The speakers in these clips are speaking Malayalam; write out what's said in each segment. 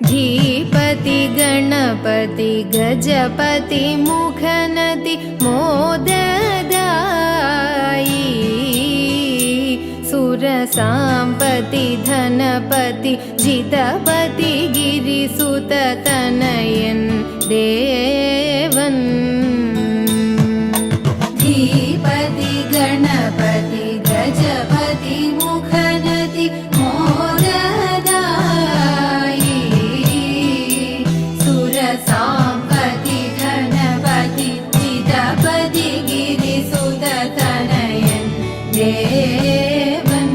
धीपति गणपति गजपति मुखनति मोददायी सुरसाम्पति धनपति जितपति गिरिसुततनयन् देवन् धीपति गणपति गजपति मुखनति मोददायी सुरसाम्पति धनपति जितपति गिरिसुततनयन् देवन्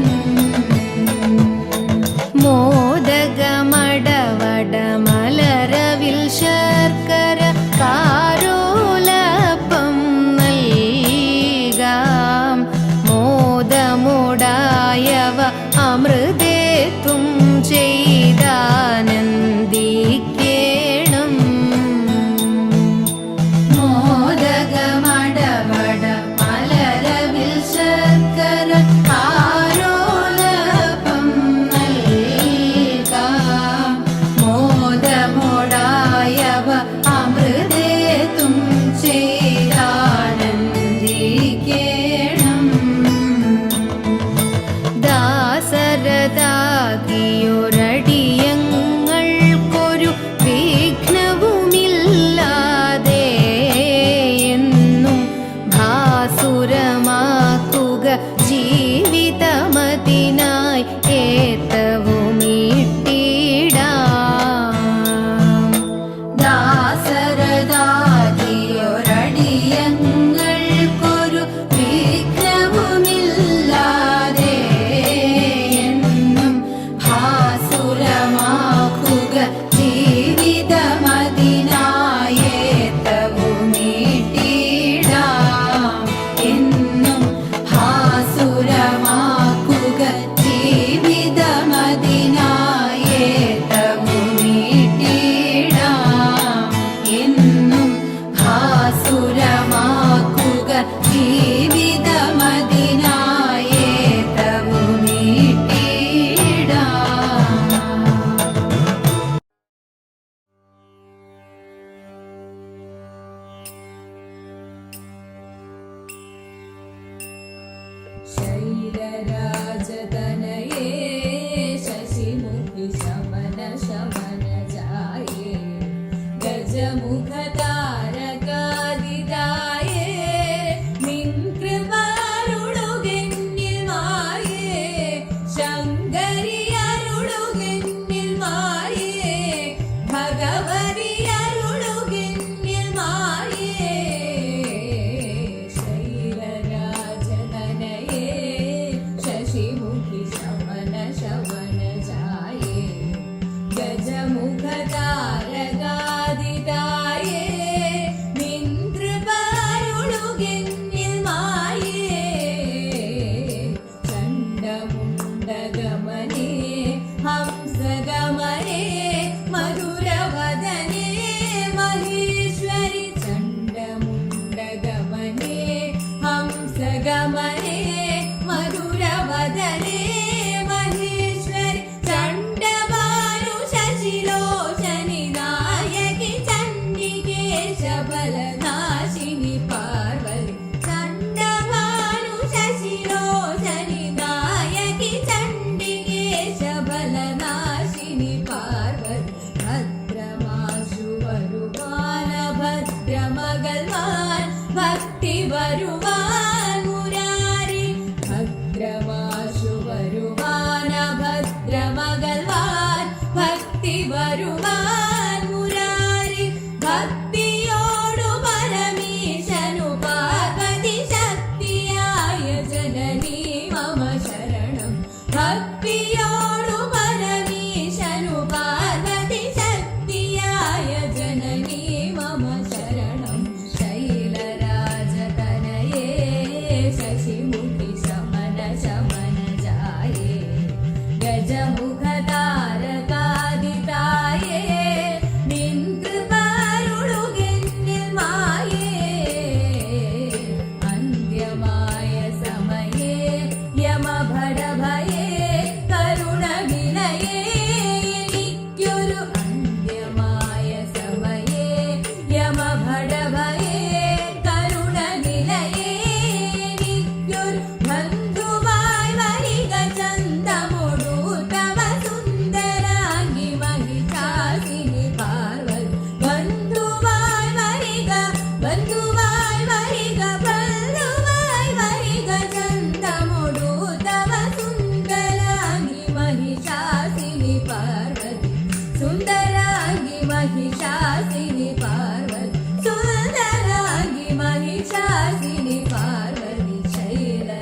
മോദകമടവടമലരവിൽ ശർക്കര കാരോലപ്പം നൽകാം മോദമോടായവ അമൃതേത്വം ചെയ്താനന്ദിക്കേണം മോദകമടവടമലരവിൽ ശർക്കര അമൃതേതും ചെയ്താനന്ദിക്കേണം ദാസരതാകിയൊരടിയങ്ങൾക്കൊരു വിഘ്നവുമില്ലാതെ എന്നും ഭാസുരമാക്കുക ജീവിതമതിനായി ഏത്തവുമിട്ടിടാം ദാസരതാകിയൊരടിയങ്ങൾക്കൊരു വിഘ്നവുമില്ലാതെ എന്നും ഭാസുരമാക്കുക ജീവിതമതിനായി ഏത്തവുമിട്ടിടാം എന്നും ഭാസുരമാക്കുക ജീവിതമതിനായി ഏത്തവുമിട്ടിടാം എന്നും ഭാസുരമാക്കുക ജീവിതമതിനായി ഏത്തവുമിട്ടിടാം शैलराजतनये शशिमुखि शमन शमन जाये गजमुखतारकादिताये നിൻകൃപരുളുകെന്നിൽ മായേ ശങ്കരി അരുളുകെന്നിൽ മായേ ഭഗവതി അരുളുകെന്നിൽ മായേ ശൈലരാജതനയേ ശശിമുഖി ശമന ശമന ജായേ ഗജമുഖതാരകാദിതായേ നിൻകൃപരുളുകെന്നിൽ മായേ ചണ്ഡമുണ്ഡഗമനേ ഹംസഗമനേ മധുരവദനേ മഹേശ്വരി ചണ്ഡമുണ്ഡഗമനേ ഹംസഗമനേ മധുരവദനേ മഹേശ്വരി ചണ്ഡഭാനു ശശിലോചനി നായകി ചണ്ഡികേ ശബലനാശിനി പാർവതി ചണ്ഡഭാനു ശശിലോചനി നായകി ചണ്ഡികേ ശബലനാശിനി പാർവതി ഭദ്രമാശു വരുവാന ഭദ്രമകൽവാൻ ഭക്തി വരുവാൻ മുരാരി ഭദ്രമാശു വരുവാന ഭദ്രമകൽവാൻ ഭക്തി വരുവാൻ മുരാരി ഭക്തിയോടു പരമീശനു പാർവതി ശക്തിയായ ജനനീ മമ ശരണം ഭക്തിയോടു പരമീശനു പാർവതി ശക്തിയായ ജനനീ മമ ശരണം ശൈലരാജതനയേ ശശിമുഖി ശമന ശമന ജായേ ഗജമുഖതാരകാദിതായേ സുന്ദരാംഗി മഹിഷാസിനി പാർവതി സുന്ദരാംഗി മഹിഷാസിനി പാർവതി ശൈലരാജതനയേ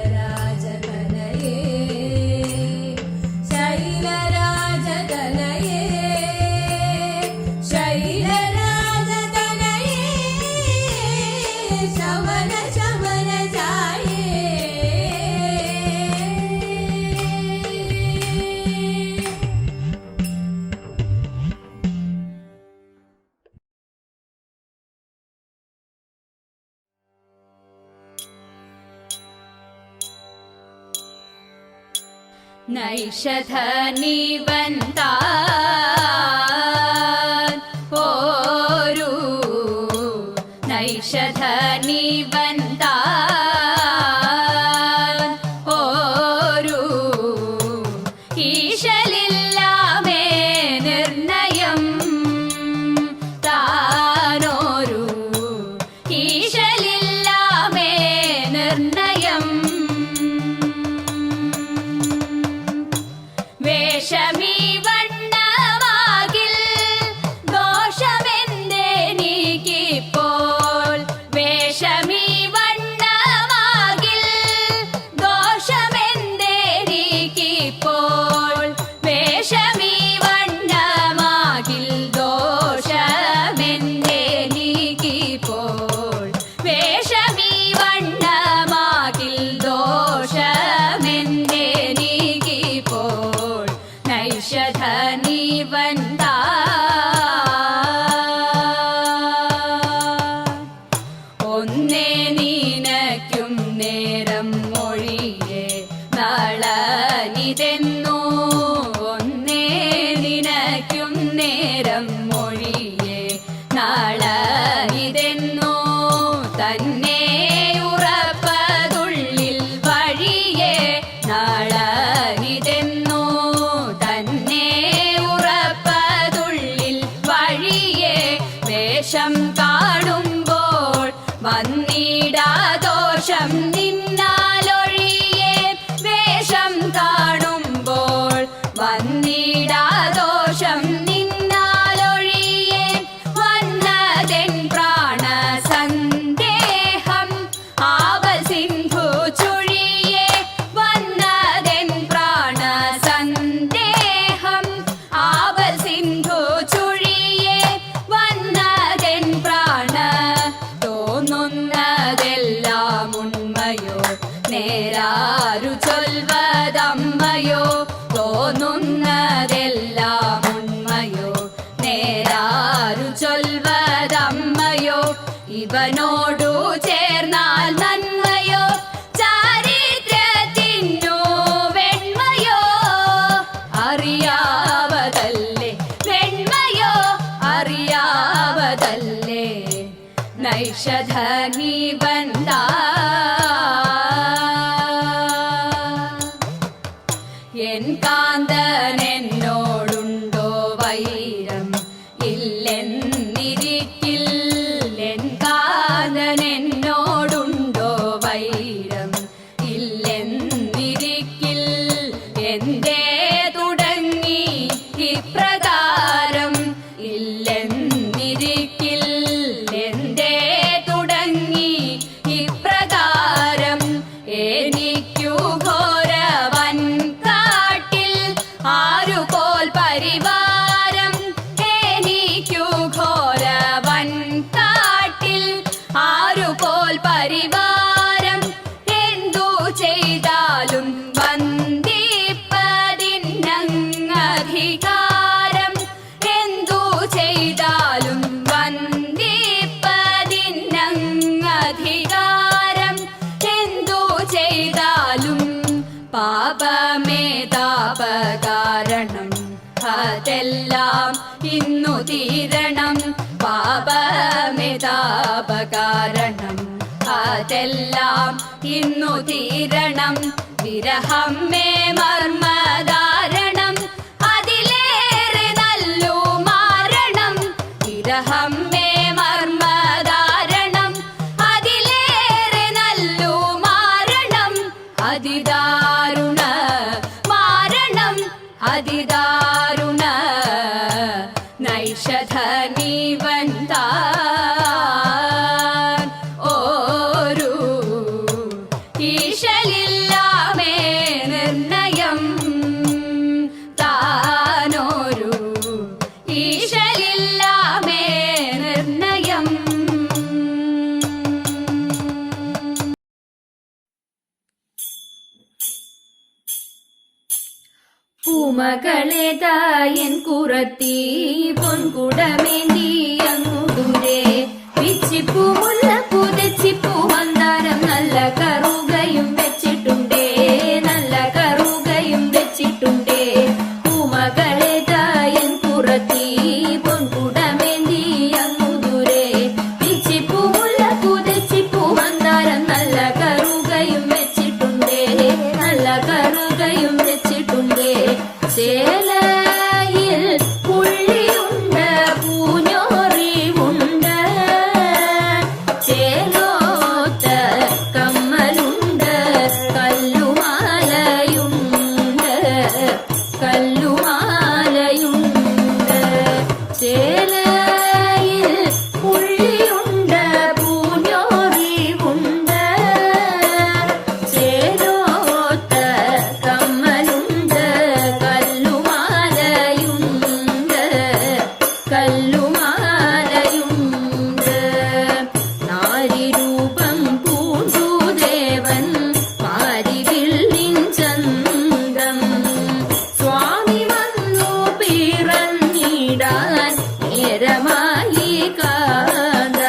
ശൈലരാജതനയേ ശൈലരാജതനയേ ശമന ശമന ജായേ നൈഷധനിവന്താൻ ഓരു നൈഷധനിവന്താൻ ഓരു ഈശലില്ലാമേ നിർണയം താനോരു ഈശലില്ലാമേ നിർണയം വേഷമീ വണ്ണമാകിൽ ദോഷമെന്തെനിക്കിപ്പോൾ വേഷമീ വണ്ണമാകിൽ ദോഷമെന്തെനിക്കിപ്പോൾ വേഷമീ വണ്ണമാകിൽ ദോഷമെന്തെനിക്കിപ്പോൾ വേഷമീ വണ്ണമാകിൽ ദോഷമെന്തെനിക്കിപ്പോൾ നൈഷധനിവന്താൻ ഒന്നേ നിനക്കും നേരം മൊഴിയെ നളനിതെന്നു ഒന്നേ നിനക്കും നേരം മൊഴിയെ നളനിതെന്നു തന്നെ ഉറപ്പതുള്ളിൽ വഴിയെ നളനിതെന്നു തന്നെ ഉറപ്പതുള്ളിൽ വഴിയെ വേഷം കാണുമ്പോൾ വന്നിടാദോഷം നിന്നാലൊഴിയെ വേഷം കാണുമ്പോൾ വന്നിടാദോഷം നിന്നാലൊഴിയെ വന്നതെൻ പ്രാണസന്ദേഹം ആവൽ സിന്ധു ചുഴിയെ വന്നതെൻ പ്രാണസന്ദേഹം ആവൽ സിന്ധു ചുഴിയെ വന്നതെൻ പ്രാണ തോന്നുന്നതെല്ലാം ഉണ്മയോ നേരാരു ചൊൽവതമ്മയോ തോന്നുന്നതെല്ലാം ഉണ്മയോ നേരാരു ചൊൽവതമ്മയോ ഇവനോടു ചേർന്നാൽ നന്മയോ ചാരിത്രത്തിനു വെണ്മയോ അറിയാവതല്ലേ വെണ്മയോ അറിയാവതല്ലേ നൈഷധനിവന്താൻ എൻ കാന്തനെന്നോടുണ്ടോ വൈരം ഇല്ലെന്നിരിക്കിൽ എൻ കാന്തനെന്നോടുണ്ടോ വൈരം ഇല്ലെന്നിരിക്കിൽ എന്തേ തുടങ്ങി ഇപ്രകാരം ഇല്ലെന്നിരിക്കിൽ എന്തേ തുടങ്ങി ഇപ്രകാരം എനിക്കു ഘോരവൻ കാട്ടിൽ ആരുപോൽ പരിവാരം എനിക്കു ഘോരവൻ കാട്ടിൽ ആരുപോൽ പരിവാരം എന്തു ചെയ്താലും വന്ദിപ്പതിനങ്ങധികാരം എന്തു ചെയ്താലും വന്ദിപ്പതിനങ്ങധികാരം എന്തു ചെയ്താലും പാപമേ താപകാരണം അതെല്ലാം ഇന്നു തീരണം പാപമേ താപകാരണം അതെല്ലാം ഇന്നു തീരണം വിരഹം മേ മർമ്മധാരണം അതിലേറെ നല്ലു മാരണം വിരഹം മേ മർമ്മധാരണം അതിലേറെ നല്ലു മാരണം അതിദാരുണ മാരണം അതിദാരുണ ഐഷധനി വന്താൻ ഒരു ഈശലില്ലാമേ നിർണയം താനൊരു ഈശലില്ലാമേ നിർണയം. പൂമകളെ തായൻ കുറത്തി പൊൻകുടമേന്തി അങ്ങു ദൂരെ പിച്ചിപ്പൂ മുല്ലപ്പൂ തെച്ചിപ്പൂ മന്ദാരം നല്ല കറുകയും വെച്ചിട്ടുണ്ടേ നല്ല കറുകയും വെച്ചിട്ടുണ്ടേ. പൂമകളെ തായൻ കുറത്തി പൊൻകുടമേന്തി അങ്ങു ദൂരെ പിച്ചിപ്പൂ മുല്ലപ്പൂ തെച്ചിപ്പൂ മന്ദാരം നല്ല കറുകയും വെച്ചിട്ടുണ്ടേ നല്ല കറുകയും വെച്ചിട്ടുണ്ടേ. ചേലയിൽ പുള്ളിയുണ്ട് പൂഞ്ഞോറിവുണ്ട് ചേലോത്ത കമ്മലുണ്ട് കല്ലുമാലയുണ്ട് കല്ലുമാലയുണ്ട്. ചേലയിൽ പുള്ളിയുണ്ട് പൂഞ്ഞോറിവുണ്ട് ചേലോത്ത കമ്മലുണ്ട് കല്ലുമാലയുണ്ട് കല്ലുമാലയുണ്ട്. നാരിരൂപം പൂണ്ടു ദേവൻ മാരിവില്ലിൻ ചന്തം സ്വാമി വന്നു പിറന്നിടാൻ നേരമായി കാന്ത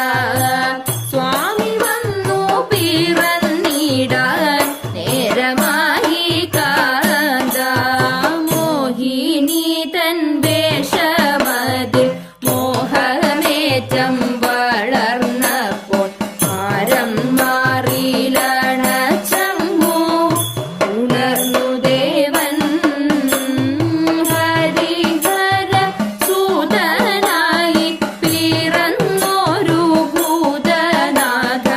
സ്വാമി വന്നു പിറന്നിടാൻ നേരമായി കാന്ത. മോഹിനി തൻ വേഷമതിൽ മോഹമേറ്റം വളർന്നപ്പോൾ ആരം മാറിലണച്ചങ്ങു ഉണർന്നു ദേവൻ ഹരിഹര സൂതനായി പിറന്നൊരു ഭൂതനാഥ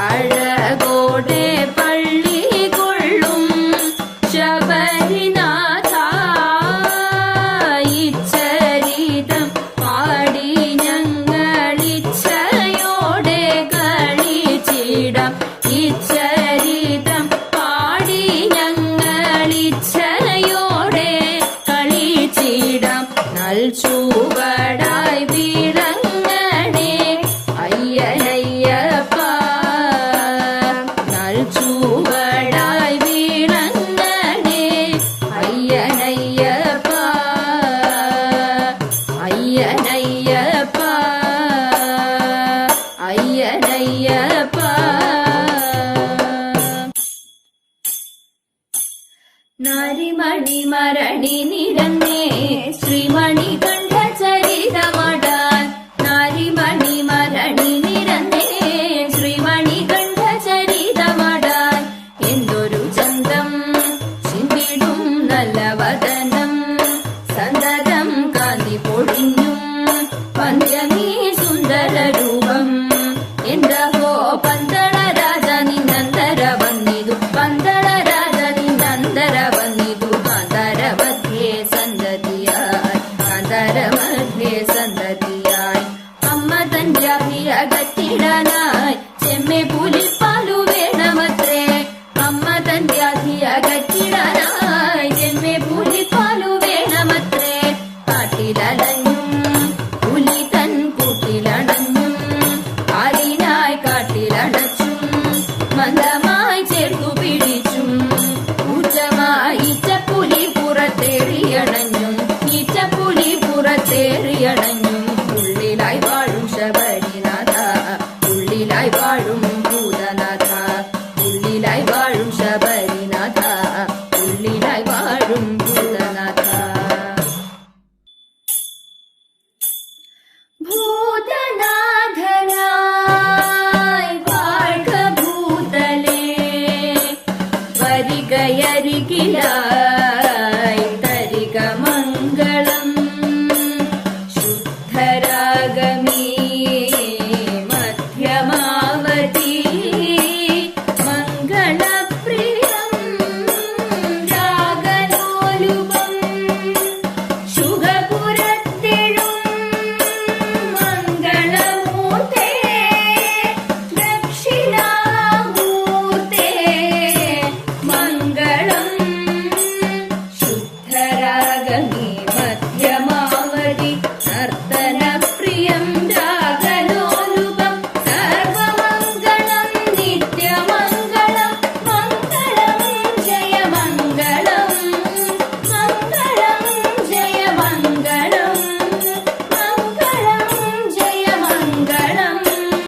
അഴകോടെ പള്ളി കൊള്ളും ശബരിനാഥ. ഇച്ചരിതം പാടി ഞങ്ങളിച്ഛയോടെ കളിച്ചിടാം ഇച്ചരിതം പാടി ഞങ്ങളിച്ഛയോടെ കളിച്ചിടാം. നൽചൂവടായി വിളങ്ങണേ അയ്യനയ്യപ്പ നൽചൂവടായി വിളങ്ങണേ അയ്യനയ്യപ്പ അയ്യനയ്യപ്പ അയ്യനയ്യപ്പ. നാരിമണി മരണി നിരന്നേ ശ്രീമണി കണ്ഠ ചരിതമടാൻ നാരിമണി മരണി നിരന്നേ ശ്രീമണി കണ്ഠ ചരിതമടാൻ. എന്തൊരു ചന്തം ചിന്തിടും നല്ല വദനം സന്തതം കാന്തി പൊടിഞ്ഞും പന്ധ്യമീ സുന്ദര രൂപം. എന്തഹോ പന്തള രാജ നിന്നന്തര വന്നിതു പന്തള രാജ നിന്നന്തര വന്നിതു. കാന്തര മധ്യേ സന്തതിയായി കാന്തര മധ്യേ സന്തതിയായി. അമ്മ തൻ ജാതി അകറ്റിടാനായി ചെമ്മെ പുലിപ്പാലു വേണമത്രേ. അമ്മ തൻ ജാതി അകറ്റിടാനായി ചെമ്മെ പുലിപ്പാലു വേണമത്രേ. കാട്ടിലലഞ്ഞും പുലി തൻ കൂട്ടിലടഞ്ഞും കാലിനായി കാട്ടിലടച്ചും മന്ദമായി ചേർത്തു പിടിച്ചും ഊറ്റമായി ഈറ്റപ്പുലി പുറത്തേറിയണഞ്ഞും ഈറ്റപ്പുലി പുറത്തേറിയണഞ്ഞും നർത്തന